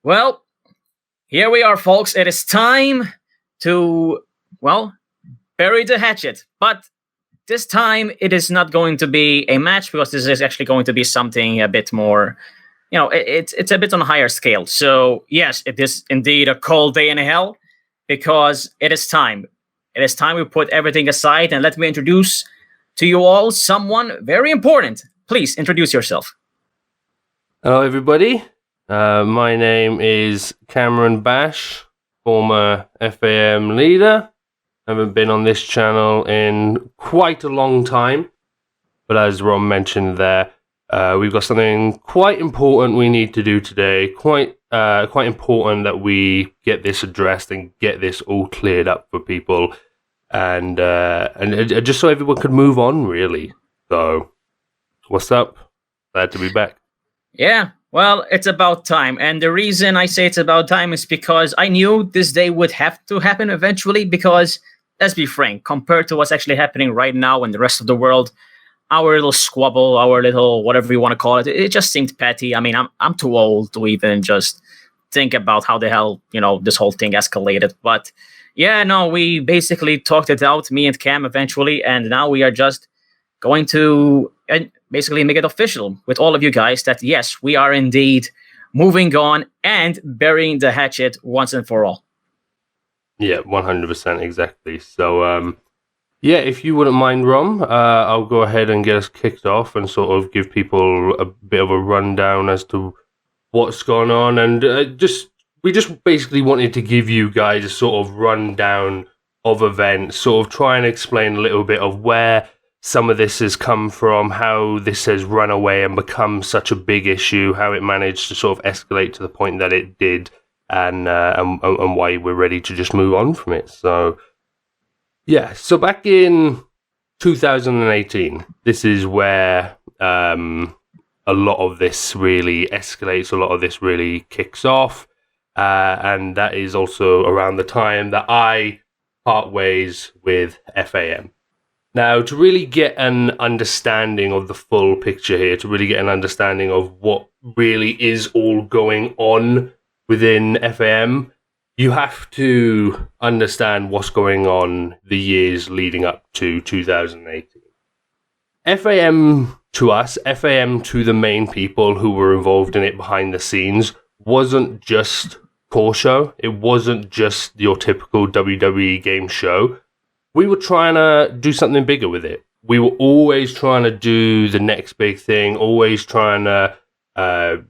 Well, here we are, folks. It is time to, well, bury the hatchet. But this time, it is not going to be a match because this is actually going to be something a bit more, it's a bit on a higher scale. So, yes, it is indeed a cold day in hell because it is time. It is time we put everything aside and let me introduce to you all someone very important. Please introduce yourself. Hello, everybody. My name is Cameron Bash, former FAM leader. Haven't been on this channel in quite a long time, but as Ron mentioned there, we've got something quite important we need to do today. Quite important that we get this addressed and get this all cleared up for people, and just so everyone could move on, really. So, what's up? Glad to be back. Yeah, well, it's about time. And the reason I say it's about time is because I knew this day would have to happen eventually because, let's be frank, compared to what's actually happening right now in the rest of the world, our little squabble, our little whatever you want to call it, it just seemed petty. I mean, I'm too old to even just think about how the hell, this whole thing escalated. But yeah, no, we basically talked it out, me and Cam eventually, and now we are just going to basically make it official with all of you guys that yes, we are indeed moving on and burying the hatchet once and for all. Yeah, 100% exactly. So, yeah, if you wouldn't mind, Rom, I'll go ahead and get us kicked off and sort of give people a bit of a rundown as to what's gone on. And we just basically wanted to give you guys a sort of rundown of events, sort of try and explain a little bit of where some of this has come from, how this has run away and become such a big issue, how it managed to sort of escalate to the point that it did, and why we're ready to just move on from it. So, yeah. So back in 2018, this is where a lot of this really escalates, a lot of this really kicks off, and that is also around the time that I part ways with FAM. Now, to really get an understanding of the full picture here, to really get an understanding of what really is all going on within FAM, you have to understand what's going on the years leading up to 2018. FAM to us, FAM to the main people who were involved in it behind the scenes, wasn't just core show. It wasn't just your typical WWE game show. We were trying to do something bigger with it. We were always trying to do the next big thing, always trying to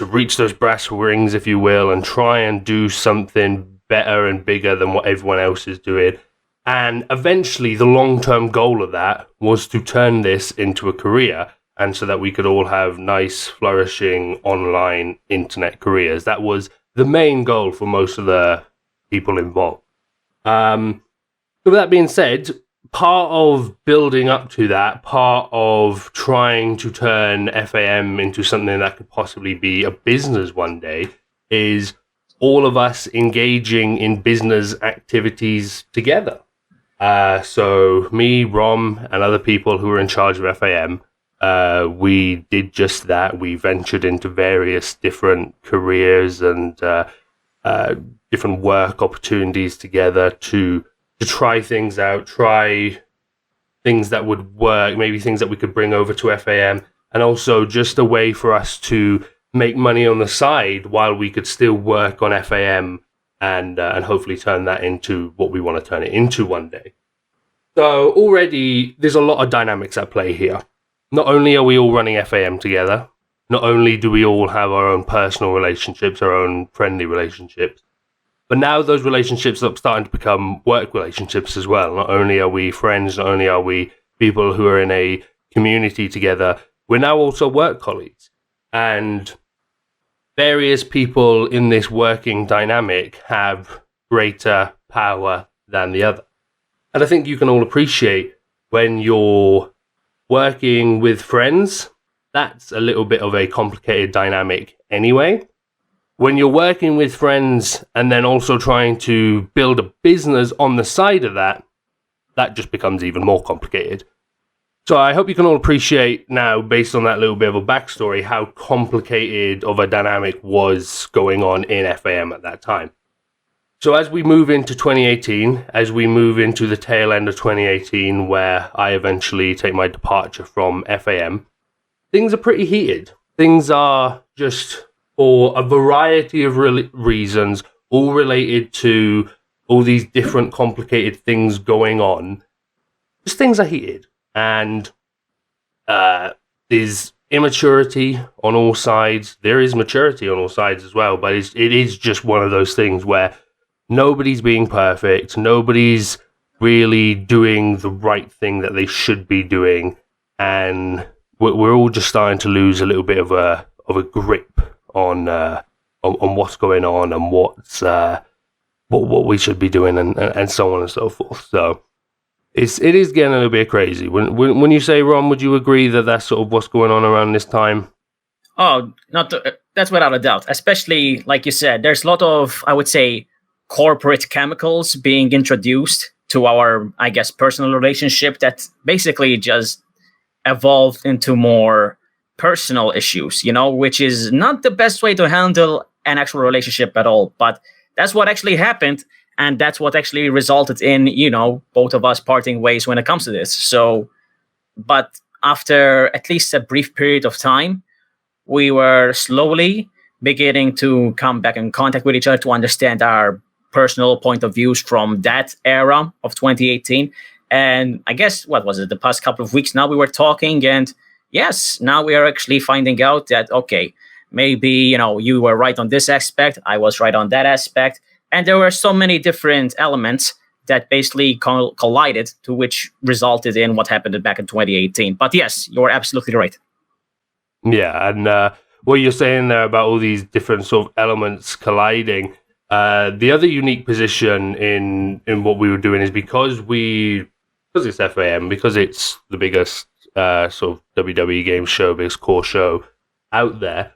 reach those brass rings, if you will, and try and do something better and bigger than what everyone else is doing. And eventually, the long-term goal of that was to turn this into a career, and so that we could all have nice, flourishing online internet careers. That was the main goal for most of the people involved. So with that being said, part of building up to that, part of trying to turn FAM into something that could possibly be a business one day, is all of us engaging in business activities together. So me, Rom, and other people who were in charge of FAM, we did just that. We ventured into various different careers and different work opportunities together to try things out, try things that would work, maybe things that we could bring over to FAM, and also just a way for us to make money on the side while we could still work on FAM and hopefully turn that into what we want to turn it into one day. So already there's a lot of dynamics at play here. Not only are we all running FAM together, not only do we all have our own personal relationships, our own friendly relationships, but now those relationships are starting to become work relationships as well. Not only are we friends, not only are we people who are in a community together, we're now also work colleagues. And various people in this working dynamic have greater power than the other. And I think you can all appreciate when you're working with friends, that's a little bit of a complicated dynamic anyway. When you're working with friends and then also trying to build a business on the side of that, that just becomes even more complicated. So I hope you can all appreciate now, based on that little bit of a backstory, how complicated of a dynamic was going on in FAM at that time. So as we move into 2018, as we move into the tail end of 2018, where I eventually take my departure from FAM, things are pretty heated. Things are just, for a variety of reasons, all related to all these different complicated things going on. Just things are heated. And there's immaturity on all sides. There is maturity on all sides as well, but it is just one of those things where nobody's being perfect. Nobody's really doing the right thing that they should be doing, and we're all just starting to lose a little bit of a grip on what's going on and what we should be doing, and so on and so forth. So it is getting a little bit crazy. When you say, Ron, would you agree that that's sort of what's going on around this time? Oh, that's without a doubt. Especially, like you said, there's a lot of, I would say, corporate chemicals being introduced to our, I guess, personal relationship that basically just evolved into more personal issues, which is not the best way to handle an actual relationship at all. But that's what actually happened. And that's what actually resulted in, both of us parting ways when it comes to this. So, but after at least a brief period of time, we were slowly beginning to come back in contact with each other to understand our personal point of views from that era of 2018. And I guess, what was it, the past couple of weeks now we were talking, and yes, now we are actually finding out that, okay, maybe, you were right on this aspect, I was right on that aspect. And there were so many different elements that basically collided, to which resulted in what happened back in 2018. But yes, you're absolutely right. Yeah, and what you're saying there about all these different sort of elements colliding, the other unique position in what we were doing is because it's FAM, because it's the biggest sort of WWE game show, biggest core show out there,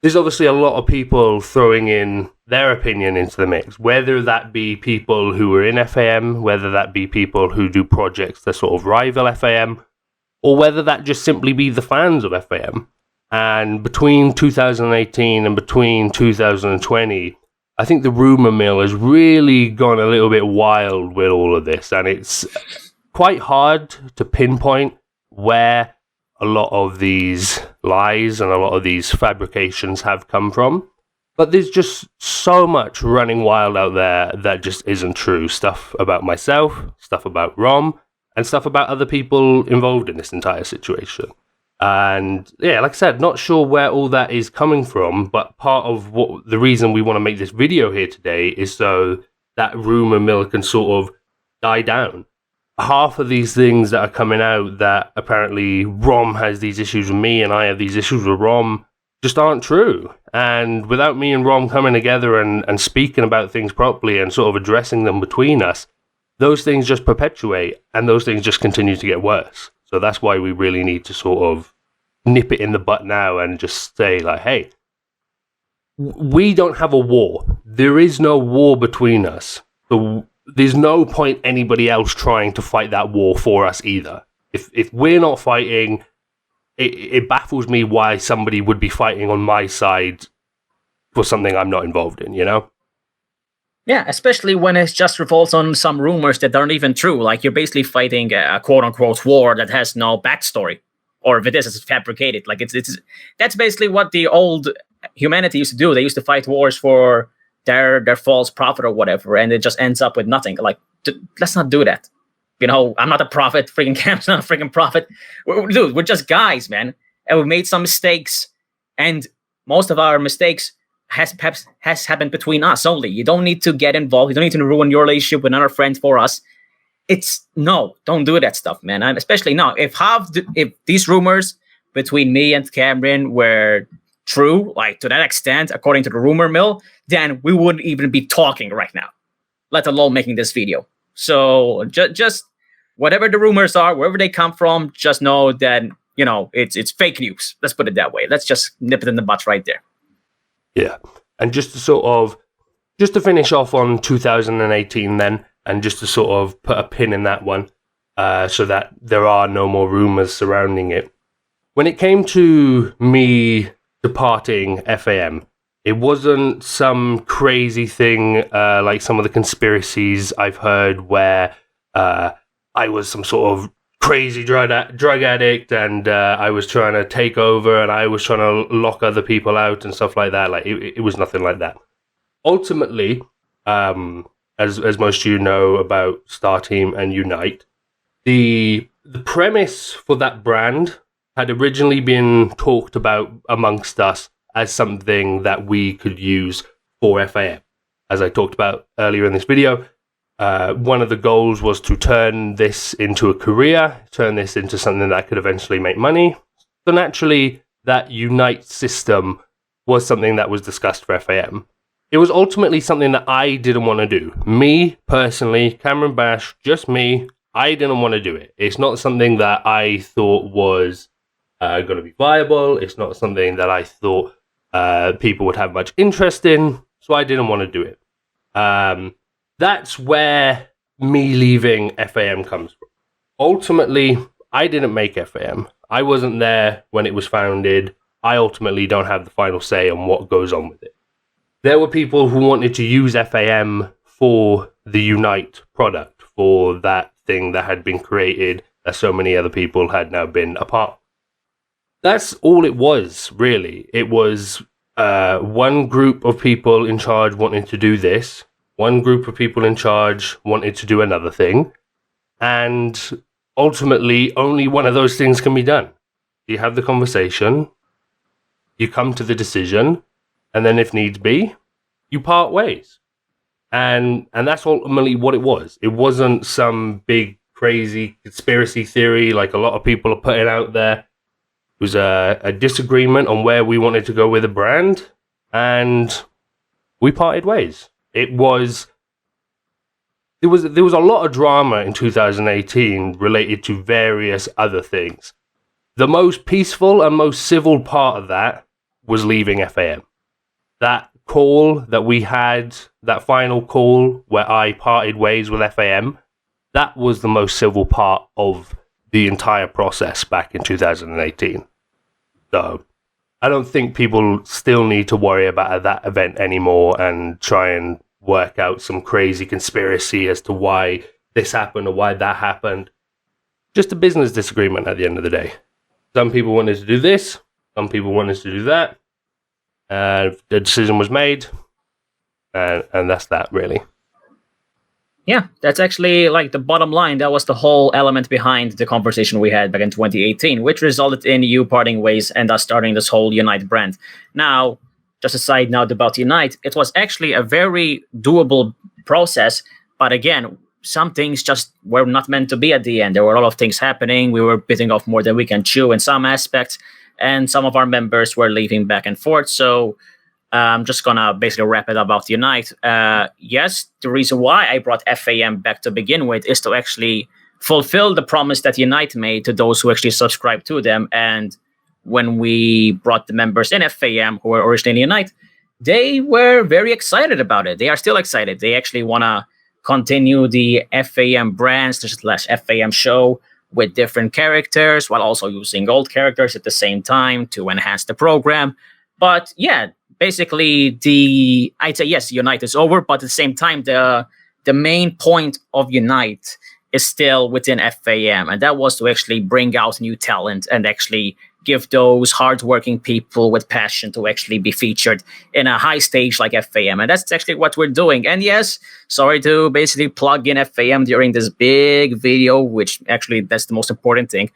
there's obviously a lot of people throwing in their opinion into the mix, whether that be people who are in FAM, whether that be people who do projects that sort of rival FAM, or whether that just simply be the fans of FAM. And between 2018 and between 2020, I think the rumor mill has really gone a little bit wild with all of this, and it's quite hard to pinpoint where a lot of these lies and a lot of these fabrications have come from. But there's just so much running wild out there that just isn't true. Stuff about myself, stuff about Rom, and stuff about other people involved in this entire situation. And yeah, like I said, not sure where all that is coming from, but part of the reason we want to make this video here today is so that rumor mill can sort of die down. Half of these things that are coming out that apparently Rom has these issues with me and I have these issues with Rom just aren't true. And without me and Rom coming together and speaking about things properly and sort of addressing them between us, those things just perpetuate and those things just continue to get worse. So that's why we really need to sort of nip it in the butt now and just say, like, hey, we don't have a war. There is no war between us. So there's no point anybody else trying to fight that war for us either. If we're not fighting, it baffles me why somebody would be fighting on my side for something I'm not involved in, Yeah, especially when it just revolves on some rumors that aren't even true. Like, you're basically fighting a quote-unquote war that has no backstory. Or if it is, it's fabricated. Like, it's that's basically what the old humanity used to do. They used to fight wars for their false prophet or whatever, and it just ends up with nothing. Like, let's not do that. I'm not a prophet. Freaking Cam's not a freaking prophet. Dude, we're just guys, man. And we made some mistakes, and most of our mistakes has happened between us only. You don't need to get involved. You don't need to ruin your relationship with another friend for us. Don't do that stuff, man. And especially now, if these rumors between me and Cameron were true, like to that extent, according to the rumor mill, then we wouldn't even be talking right now, let alone making this video. So just whatever the rumors are, wherever they come from, just know that, it's fake news. Let's put it that way. Let's just nip it in the butt right there. Yeah. And just to finish off on 2018 then, and just to sort of put a pin in that one, so that there are no more rumors surrounding it. When it came to me departing FAM, it wasn't some crazy thing like some of the conspiracies I've heard where I was some sort of crazy drug addict and I was trying to take over and I was trying to lock other people out and stuff like that. Like it was nothing like that. Ultimately, as most of you know about Star Team and Unite, the premise for that brand had originally been talked about amongst us as something that we could use for FAM. As I talked about earlier in this video, one of the goals was to turn this into a career, turn this into something that could eventually make money. So naturally, that Unite system was something that was discussed for FAM. It was ultimately something that I didn't want to do. Me, personally, Cameron Bash, just me, I didn't want to do it. It's not something that I thought was going to be viable. It's not something that I thought people would have much interest in, so I didn't want to do it. That's where me leaving FAM comes from. Ultimately, I didn't make FAM. I wasn't there when it was founded. I ultimately don't have the final say on what goes on with it. There were people who wanted to use FAM for the Unite product, for that thing that had been created that so many other people had now been a part of. That's all it was, really. It was one group of people in charge wanting to do this, one group of people in charge wanted to do another thing, and ultimately only one of those things can be done. You have the conversation, you come to the decision, and then if needs be, you part ways. And that's ultimately what it was. It wasn't some big, crazy conspiracy theory like a lot of people are putting out there. It was a disagreement on where we wanted to go with the brand, and we parted ways. There was a lot of drama in 2018 related to various other things. The most peaceful and most civil part of that was leaving FAM. That call that we had, that final call where I parted ways with FAM, that was the most civil part of the entire process back in 2018. So I don't think people still need to worry about that event anymore and try and work out some crazy conspiracy as to why this happened or why that happened. Just a business disagreement at the end of the day. Some people wanted to do this, some people wanted to do that. The decision was made, and that's that, really. Yeah, that's actually like the bottom line. That was the whole element behind the conversation we had back in 2018, which resulted in you parting ways and us starting this whole Unite brand. Now, just a side note about Unite, it was actually a very doable process, but again, some things just were not meant to be at the end. There were a lot of things happening. We were biting off more than we can chew in some aspects, and some of our members were leaving back and forth. So I'm just gonna basically wrap it up about Unite. Yes, the reason why I brought FAM back to begin with is to actually fulfill the promise that Unite made to those who actually subscribe to them. And when we brought the members in FAM who were originally Unite, they were very excited about it. They are still excited. They actually want to continue the FAM brands, slash FAM show with different characters while also using old characters at the same time to enhance the program. But yeah, basically I'd say yes, Unite is over, but at the same time, the main point of Unite is still within FAM, and that was to actually bring out new talent and actually give those hardworking people with passion to actually be featured in a high stage like FAM. And that's actually what we're doing. And yes, sorry to basically plug in FAM during this big video, which actually that's the most important thing.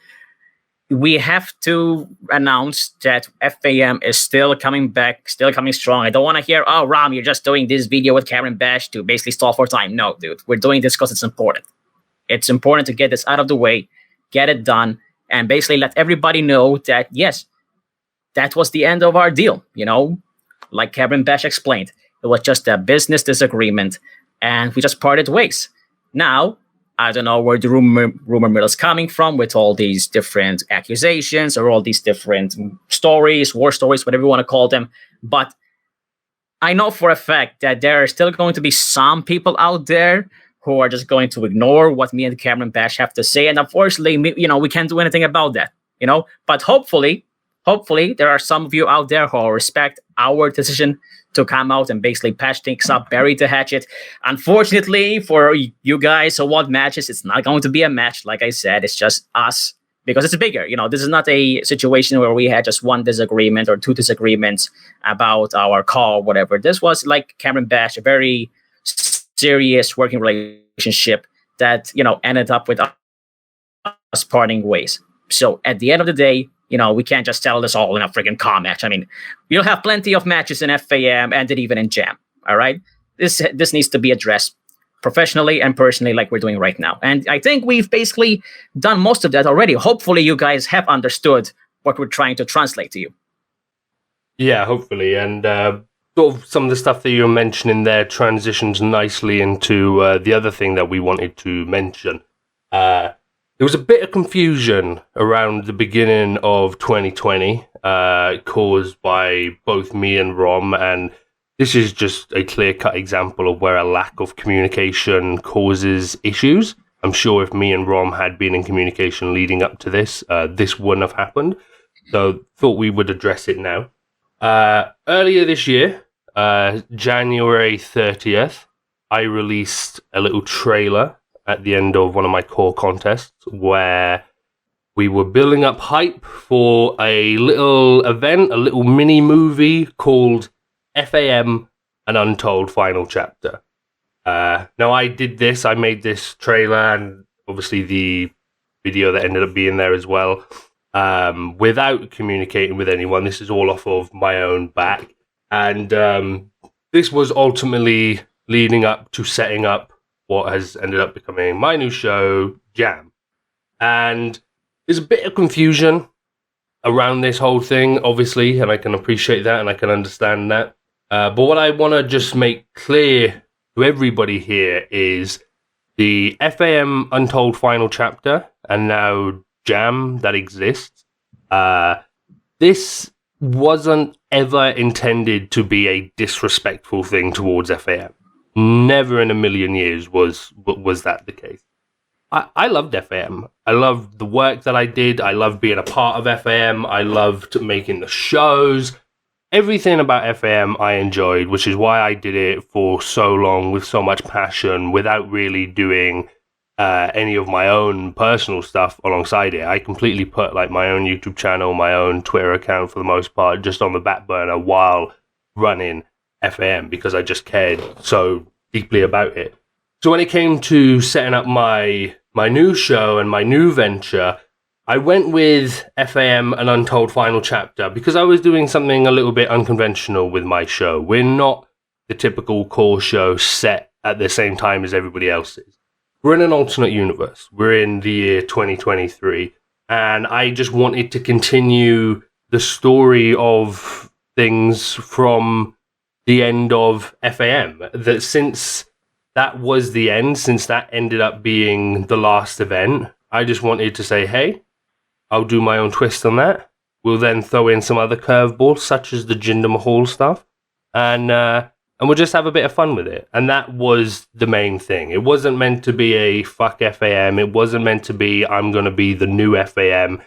We have to announce that FAM is still coming back, still coming strong. I don't want to hear, oh, Ram, you're just doing this video with Karen Bash to basically stall for time. No, dude, we're doing this because it's important. It's important to get this out of the way, get it done, and basically let everybody know that, yes, that was the end of our deal. You know, like Karen Bash explained, it was just a business disagreement, and we just parted ways. Now, I don't know where the rumor mill is coming from with all these different accusations or all these different stories, war stories, whatever you want to call them. But I know for a fact that there are still going to be some people out there who are just going to ignore what me and Cameron Bash have to say. And unfortunately, we can't do anything about that, But hopefully, there are some of you out there who respect our decision to come out and basically patch things up, bury the hatchet. Unfortunately, for you guys who want matches, it's not going to be a match. Like I said, it's just us because it's bigger. This is not a situation where we had just one disagreement or two disagreements about our call, whatever. This was, like Cameron Bash, a very serious working relationship that, ended up with us parting ways. So at the end of the day, we can't just settle this all in a freaking car match. I mean, you'll have plenty of matches in FAM and even in Jam. All right, this needs to be addressed professionally and personally, like we're doing right now. And I think we've basically done most of that already. Hopefully, you guys have understood what we're trying to translate to you. Yeah, hopefully, and sort of some of the stuff that you're mentioning there transitions nicely into the other thing that we wanted to mention. There was a bit of confusion around the beginning of 2020, caused by both me and Rom, and this is just a clear-cut example of where a lack of communication causes issues. I'm sure if me and Rom had been in communication leading up to this, this wouldn't have happened. So thought we would address it now. Earlier this year, January 30th, I released a little trailer at the end of one of my core contests where we were building up hype for a little event, a little mini movie called FAM, An Untold Final Chapter. Now I made this trailer and obviously the video that ended up being there as well, without communicating with anyone. This is all off of my own back. And this was ultimately leading up to setting up what has ended up becoming my new show, Jam. And there's a bit of confusion around this whole thing, obviously, and I can appreciate that and I can understand that. But what I want to just make clear to everybody here is the FAM Untold Final Chapter and now Jam that exists. This wasn't ever intended to be a disrespectful thing towards FAM. Never in a million years was that the case. I loved FAM. I loved the work that I did. I loved being a part of FAM. I loved making the shows. Everything about FAM I enjoyed, which is why I did it for so long with so much passion without really doing any of my own personal stuff alongside it. I completely put like my own YouTube channel, my own Twitter account for the most part, just on the back burner while running FAM because I just cared so deeply about it. So when it came to setting up my new show and my new venture, I went with FAM An Untold Final Chapter because I was doing something a little bit unconventional with my show. We're not the typical core show set at the same time as everybody else's. We're in an alternate universe. We're in the year 2023, and I just wanted to continue the story of things from the end of FAM. That since that was the end, since that ended up being the last event, I just wanted to say, hey, I'll do my own twist on that. We'll then throw in some other curveballs, such as the Jinder Mahal stuff, and we'll just have a bit of fun with it. And that was the main thing. It wasn't meant to be a fuck FAM. It wasn't meant to be I'm going to be the new FAM.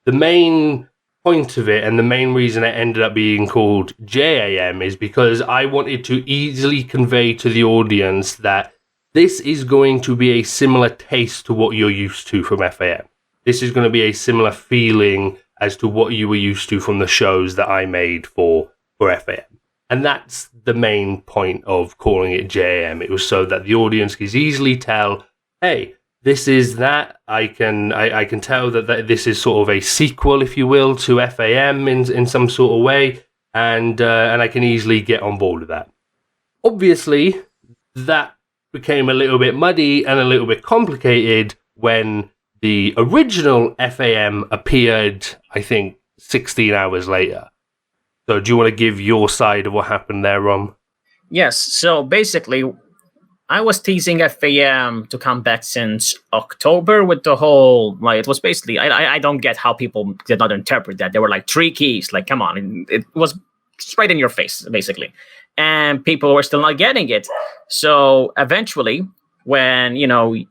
The main point of it and the main reason it ended up being called JAM is because I wanted to easily convey to the audience that this is going to be a similar taste to what you're used to from FAM. This is going to be a similar feeling as to what you were used to from the shows that I made for FAM. And that's the main point of calling it JAM. It was so that the audience can easily tell, hey, this is that. I can tell that this is sort of a sequel, if you will, to FAM in some sort of way, and I can easily get on board with that. Obviously, that became a little bit muddy and a little bit complicated when the original FAM appeared, I think, 16 hours later. So do you want to give your side of what happened there, Rom? Yes, so basically, I was teasing FAM to come back since October with the whole, like, it was basically, I don't get how people did not interpret that. There were like 3 keys, like, come on. It was right in your face, basically. And people were still not getting it. So eventually, when,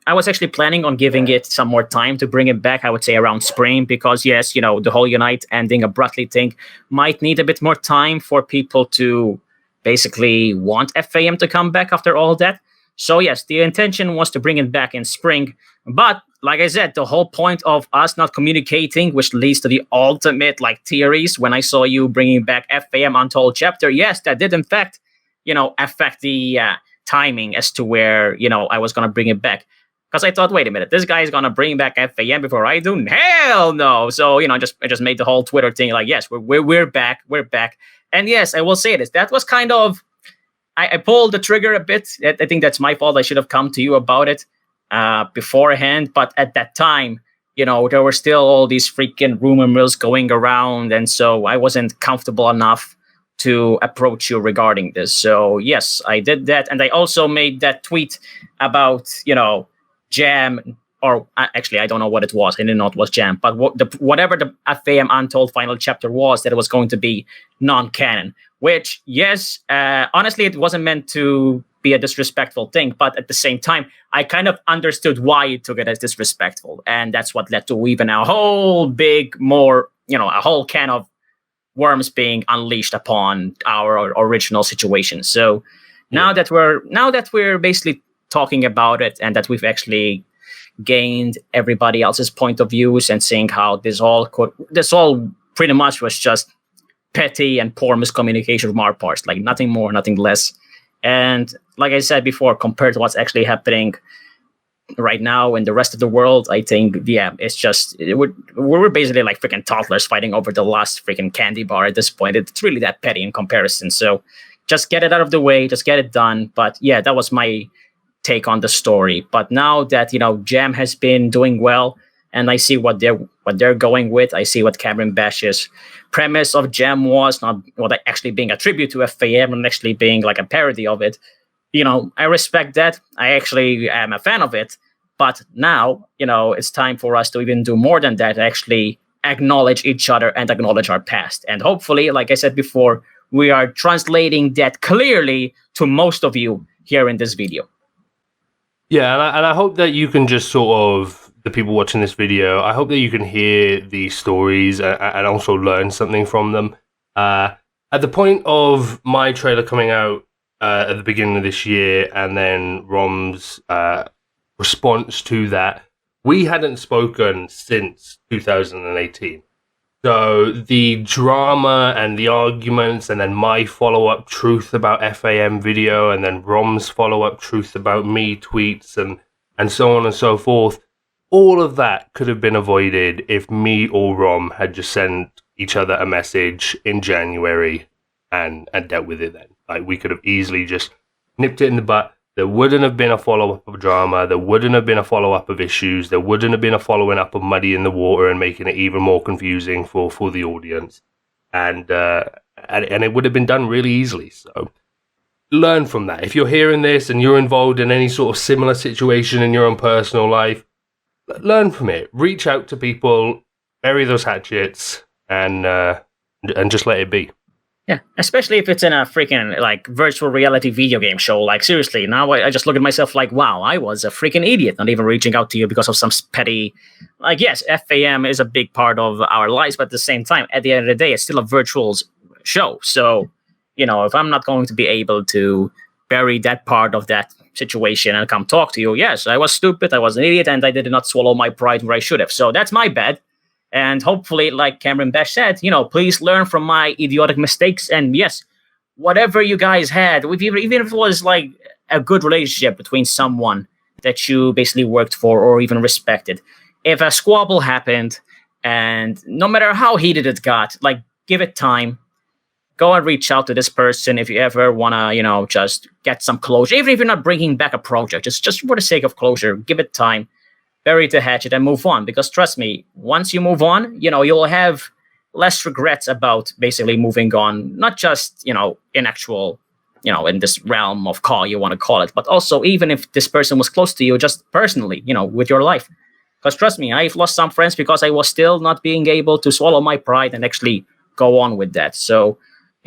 I was actually planning on giving it some more time to bring it back, I would say around spring, because yes, the whole Unite ending abruptly thing might need a bit more time for people to basically want FAM to come back after all that. So yes, the intention was to bring it back in spring, but like I said, the whole point of us not communicating, which leads to the ultimate theories, when I saw you bringing back FAM Untold Chapter, yes, that did in fact, affect the timing as to where, I was going to bring it back. Because I thought, wait a minute, this guy is going to bring back FAM before I do? Hell no. So, I just made the whole Twitter thing yes, we're back. We're back. And yes, I will say this. That was kind of, I pulled the trigger a bit. I think that's my fault. I should have come to you about it beforehand. But at that time, there were still all these freaking rumor mills going around. And so I wasn't comfortable enough to approach you regarding this. So yes, I did that. And I also made that tweet about, Jam, or actually, I don't know what it was. I didn't know it was Jam, but whatever the FAM Untold final chapter was, that it was going to be non-canon, which, yes, honestly, it wasn't meant to be a disrespectful thing, but at the same time, I kind of understood why you took it as disrespectful. And that's what led to even a whole a whole can of worms being unleashed upon our original situation. So now that we're basically talking about it, and that we've actually gained everybody else's point of views and seeing how this all pretty much was just petty and poor miscommunication from our parts, nothing more, nothing less. And like I said before, compared to what's actually happening right now in the rest of the world, I think, it's just, we're basically like freaking toddlers fighting over the last freaking candy bar at this point. It's really that petty in comparison. So just get it out of the way, just get it done. But yeah, that was my take on the story. But now that, Jam has been doing well, and I see what they're going with, I see what Cameron Bash's premise of Jam was, not what actually being a tribute to FAM and actually being like a parody of it. I respect that. I actually am a fan of it. But now, it's time for us to even do more than that, actually acknowledge each other and acknowledge our past. And hopefully, like I said before, we are translating that clearly to most of you here in this video. Yeah, and I hope that you can just sort of, the people watching this video, I hope that you can hear these stories and also learn something from them. At the point of my trailer coming out at the beginning of this year, and then Rom's response to that, we hadn't spoken since 2018. So the drama and the arguments, and then my follow-up truth about FAM video, and then Rom's follow-up truth about me tweets, and so on and so forth, all of that could have been avoided if me or Rom had just sent each other a message in January and dealt with it then. We could have easily just nipped it in the butt. There wouldn't have been a follow-up of drama. There wouldn't have been a follow-up of issues. There wouldn't have been a following up of muddying the water and making it even more confusing for the audience. And it would have been done really easily. So learn from that. If you're hearing this and you're involved in any sort of similar situation in your own personal life, learn from it. Reach out to people, bury those hatchets, and just let it be. Yeah, especially if it's in a freaking virtual reality video game show. Seriously, now I just look at myself wow, I was a freaking idiot, not even reaching out to you because of some petty. Yes, FAM is a big part of our lives, but at the same time, at the end of the day, it's still a virtual show. So, if I'm not going to be able to bury that part of that situation and come talk to you, yes, I was stupid, I was an idiot, and I did not swallow my pride where I should have. So that's my bad. And hopefully, like Cameron Bash said, please learn from my idiotic mistakes. And yes, whatever you guys had, even if it was a good relationship between someone that you basically worked for or even respected, if a squabble happened, and no matter how heated it got, give it time. Go and reach out to this person if you ever want to, just get some closure. Even if you're not bringing back a project, just for the sake of closure, give it time. Bury the hatchet and move on, because trust me, once you move on, you'll have less regrets about basically moving on, not just, in actual, in this realm of call, you want to call it, but also even if this person was close to you, just personally, with your life. Because trust me, I've lost some friends because I was still not being able to swallow my pride and actually go on with that. So,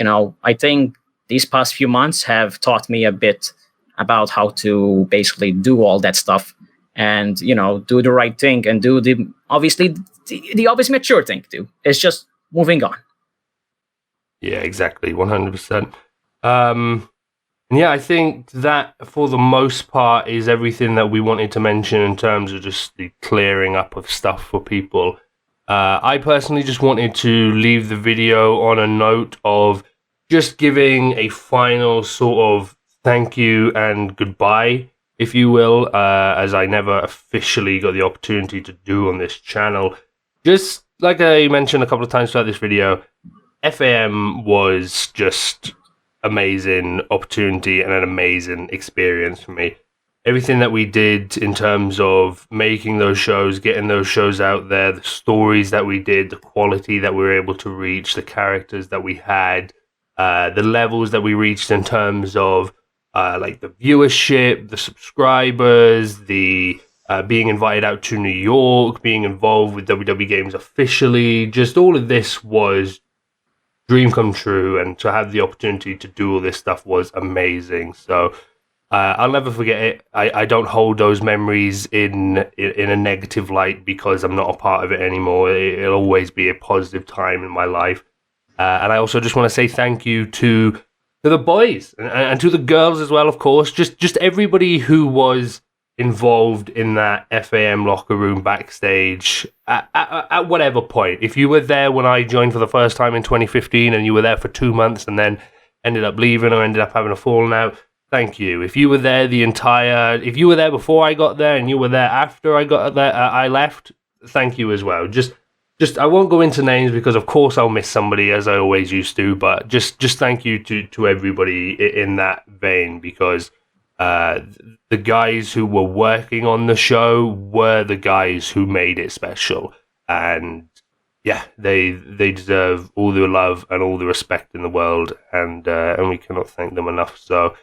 I think these past few months have taught me a bit about how to basically do all that stuff and do the right thing and do the obvious mature thing too. It's just moving on. Yeah, exactly, 100%. Yeah, I think that for the most part is everything that we wanted to mention in terms of just the clearing up of stuff for people. I personally just wanted to leave the video on a note of just giving a final sort of thank you and goodbye, if you will, as I never officially got the opportunity to do on this channel. Just like I mentioned a couple of times throughout this video, FAM was just amazing opportunity and an amazing experience for me. Everything that we did in terms of making those shows, getting those shows out there, the stories that we did, the quality that we were able to reach, the characters that we had, the levels that we reached in terms of like the viewership, the subscribers, the being invited out to New York, being involved with WW Games officially, just all of this was dream come true, and to have the opportunity to do all this stuff was amazing. So I'll never forget it. I don't hold those memories in a negative light because I'm not a part of it anymore. It'll always be a positive time in my life. And I also just want to say thank you to the boys and to the girls as well, of course. Just everybody who was involved in that FAM locker room backstage at whatever point. If you were there when I joined for the first time in 2015 and you were there for 2 months and then ended up leaving or ended up having a falling out, thank you. If you were there if you were there before I got there and you were there after I got there, I left, thank you as well. Just I won't go into names because of course I'll miss somebody as I always used to, but just thank you to everybody in that vein, because the guys who were working on the show were the guys who made it special, and yeah, they deserve all the love and all the respect in the world, and we cannot thank them enough. So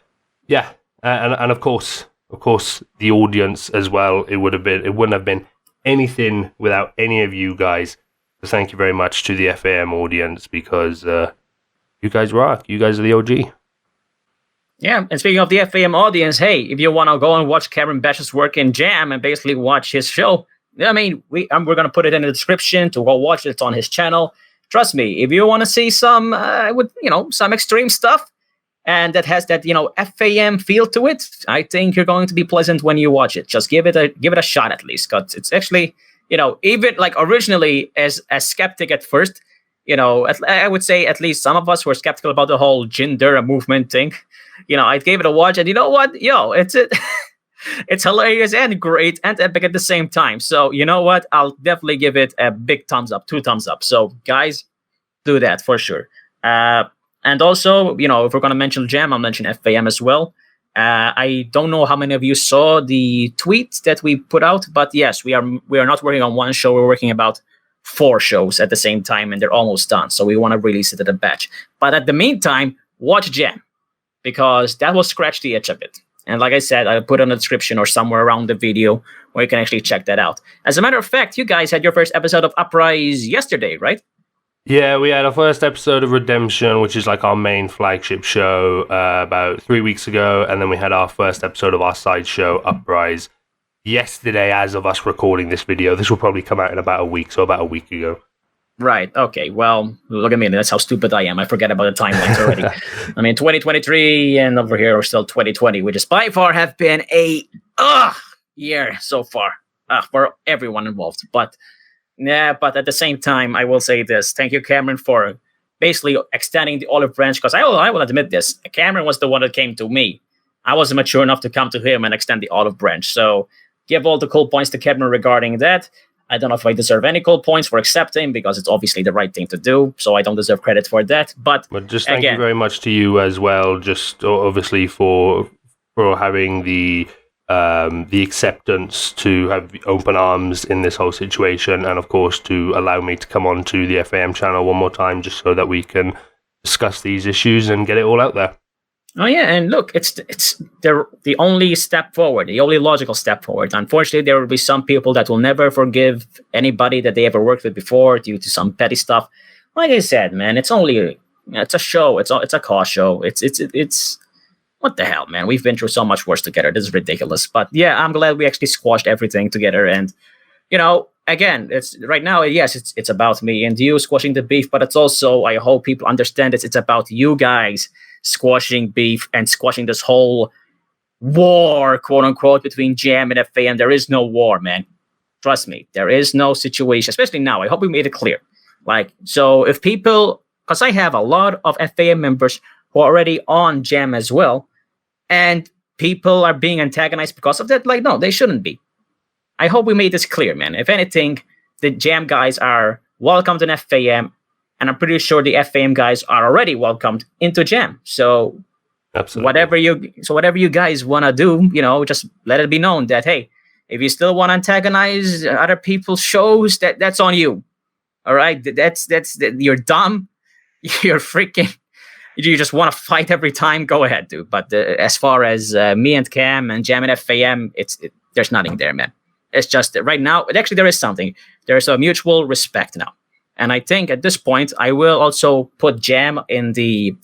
yeah, and of course the audience as well. It wouldn't have been anything without any of you guys. So thank you very much to the FAM audience, because you guys rock. You guys are the OG. Yeah, and speaking of the FAM audience, hey, if you want to go and watch Cameron Bash's work in Jam and basically watch his show, I mean, we're going to put it in the description to go watch it. It's on his channel. Trust me, if you want to see some some extreme stuff and that has that FAM feel to it, I think you're going to be pleasant when you watch it. Just give it a shot at least, because it's actually even like originally as skeptic at first. I would say at least some of us were skeptical about the whole gender movement thing. I gave it a watch, and you know what? It's hilarious and great and epic at the same time. So you know what? I'll definitely give it a big thumbs up, 2 thumbs up. So guys, do that for sure. And also, if we're going to mention Jam, I'll mention FAM as well. I don't know how many of you saw the tweet that we put out, but yes, we are not working on one show. We're working about 4 shows at the same time, and they're almost done. So we want to release it at a batch. But at the meantime, watch Jam, because that will scratch the itch a bit. And like I said, I'll put in the description or somewhere around the video where you can actually check that out. As a matter of fact, you guys had your first episode of Uprise yesterday, right? Yeah, we had our first episode of Redemption, which is like our main flagship show, about 3 weeks ago. And then we had our first episode of our side show, Uprise, yesterday as of us recording this video. This will probably come out in about a week, so about a week ago. Right. Okay. Well, look at me. That's how stupid I am. I forget about the timelines already. I mean, 2023 and over here we're still 2020, which is by far have been a year so far for everyone involved. But at the same time, I will say this. Thank you, Cameron, for basically extending the olive branch, because I will admit this. Cameron was the one that came to me. I wasn't mature enough to come to him and extend the olive branch. So give all the cool points to Cameron regarding that. I don't know if I deserve any cool points for accepting, because it's obviously the right thing to do, so I don't deserve credit for that. But just thank you very much to you as well, just obviously for having the acceptance to have open arms in this whole situation, and of course to allow me to come on to the FAM channel one more time, just so that we can discuss these issues and get it all out there. Oh yeah, and look, it's the only step forward, the only logical step forward. Unfortunately, there will be some people that will never forgive anybody that they ever worked with before due to some petty stuff. Like I said, man, it's a show. It's a cause show. It's what the hell, man? We've been through so much worse together. This is ridiculous. But yeah, I'm glad we actually squashed everything together. And again, it's right now. Yes, it's about me and you squashing the beef, but it's also, I hope people understand this. It's about you guys squashing beef and squashing this whole war, quote unquote, between Jam and FAM. There is no war, man. Trust me, there is no situation, especially now. I hope we made it clear. So if people, because I have a lot of FAM members who are already on Jam as well, and people are being antagonized because of that. No, they shouldn't be. I hope we made this clear, man. If anything, the Jam guys are welcomed in FAM, and I'm pretty sure the FAM guys are already welcomed into Jam. So absolutely, whatever you guys want to do, just let it be known that, hey, if you still want to antagonize other people's shows, that's on you. All right, that's you're dumb. You're freaking. You just want to fight every time. Go ahead, dude. But as far as me and Cam and Jam and FAM, there's nothing there, man. It's just that right now. Actually, there is something. There's a mutual respect now, and I think at this point, I will also put Jam in the,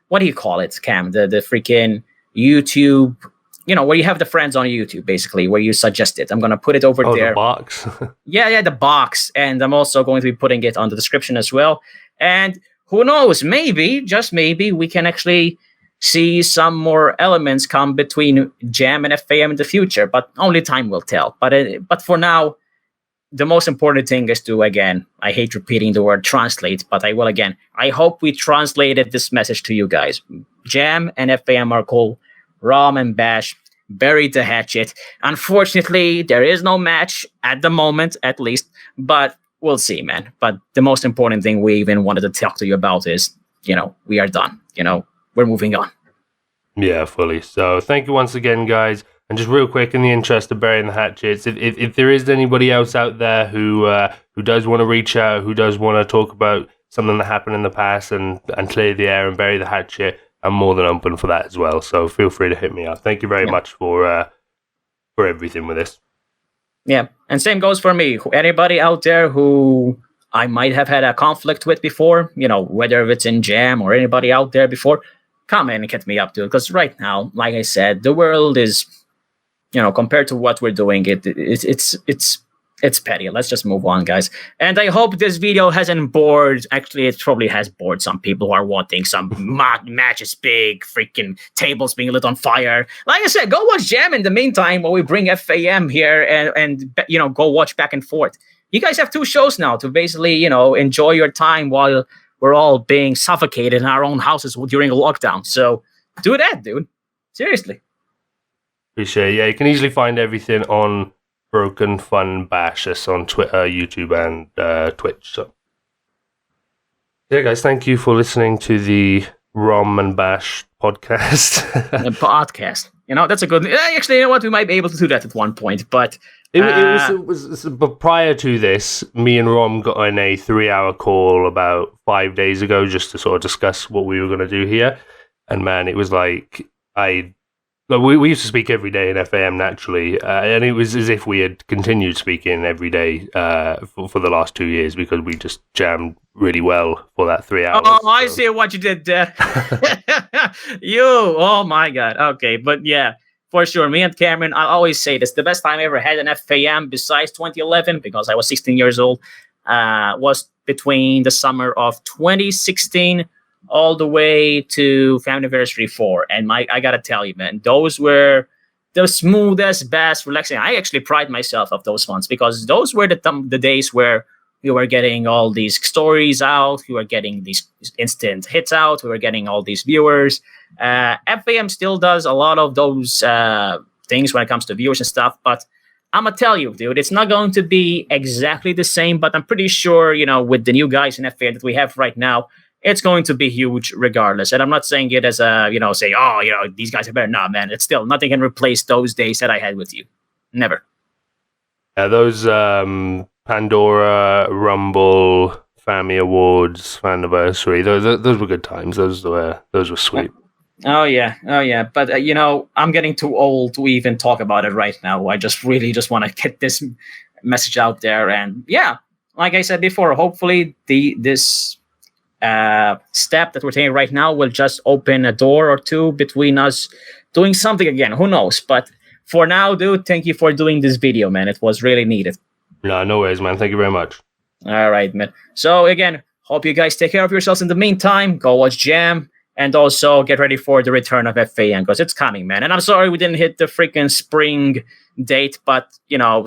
what do you call it, Cam? The freaking YouTube. Where you have the friends on YouTube, basically, where you suggest it. I'm going to put it over there. The box. yeah, the box. And I'm also going to be putting it on the description as well. And who knows, maybe, just maybe, we can actually see some more elements come between Jam and FAM in the future, but only time will tell. But for now, the most important thing is to, again, I hate repeating the word translate, but I will again. I hope we translated this message to you guys. Jam and FAM are cool. Rom and Bash buried the hatchet. Unfortunately, there is no match at the moment, at least, but we'll see, man. But the most important thing we even wanted to talk to you about is, we are done. We're moving on. Yeah, fully. So thank you once again, guys. And just real quick, in the interest of burying the hatchets, if there is anybody else out there who does want to reach out, who does want to talk about something that happened in the past and clear the air and bury the hatchet, I'm more than open for that as well. So feel free to hit me up. Thank you very much for everything with this. Yeah, and same goes for me. Anybody out there who I might have had a conflict with before, whether it's in Jam or anybody out there before, come in and hit me up, dude. Because right now, like I said, the world is, compared to what we're doing, it's petty. Let's just move on, guys. And I hope this video hasn't bored. Actually, it probably has bored some people who are wanting some matches, big freaking tables being lit on fire. Like I said, go watch Jam in the meantime while we bring FAM here and go watch back and forth. You guys have 2 shows now to basically, enjoy your time while we're all being suffocated in our own houses during a lockdown. So do that, dude. Seriously. Appreciate it. Yeah, you can easily find everything on Broken Fun Bash. That's on Twitter, YouTube, and Twitch. So, yeah, guys, thank you for listening to the Rom and Bash podcast. Podcast. That's a good. Actually, you know what? We might be able to do that at one point, but but prior to this, me and Rom got on a 3-hour call about 5 days ago just to sort of discuss what we were going to do here. And man, it was like we used to speak every day in FAM naturally, and it was as if we had continued speaking every day for the last 2 years because we just jammed really well for that 3 hours. Oh, I see what you did there. Oh my God. Okay, but yeah, for sure. Me and Cameron, I always say this, the best time I ever had in FAM besides 2011, because I was 16 years old, was between the summer of 2016 all the way to Family 4. And I gotta tell you, man, those were the smoothest, best, relaxing. I actually pride myself of those months because those were the days where we were getting all these stories out, we were getting these instant hits out, we were getting all these viewers. FAM still does a lot of those things when it comes to viewers and stuff, but I'm gonna tell you, dude, it's not going to be exactly the same, but I'm pretty sure, with the new guys in FAM that we have right now, it's going to be huge regardless. And I'm not saying it as a, these guys are better. Nah, man, it's still, nothing can replace those days that I had with you. Never. Yeah, those Pandora, Rumble, Family Awards, Faniversary, those were good times. Those were sweet. Oh yeah. But I'm getting too old to even talk about it right now. I just really want to get this message out there. And yeah, like I said before, hopefully this step that we're taking right now will just open a door or two between us doing something again. Who knows? But for now, dude, thank you for doing this video, man. It was really needed. No worries, man. Thank you very much. All right, man. So again, hope you guys take care of yourselves in the meantime. Go watch Jam. And also get ready for the return of FAN because it's coming, man. And I'm sorry we didn't hit the freaking spring date, but,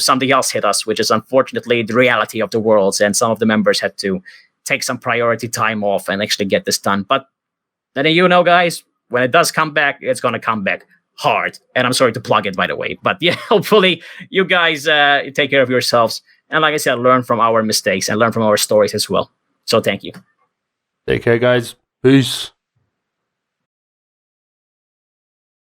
something else hit us, which is unfortunately the reality of the worlds. And some of the members had to take some priority time off and actually get this done. But then guys, when it does come back, it's going to come back hard. And I'm sorry to plug it, by the way. But yeah, hopefully you guys take care of yourselves. And like I said, learn from our mistakes and learn from our stories as well. So thank you. Take care, guys. Peace.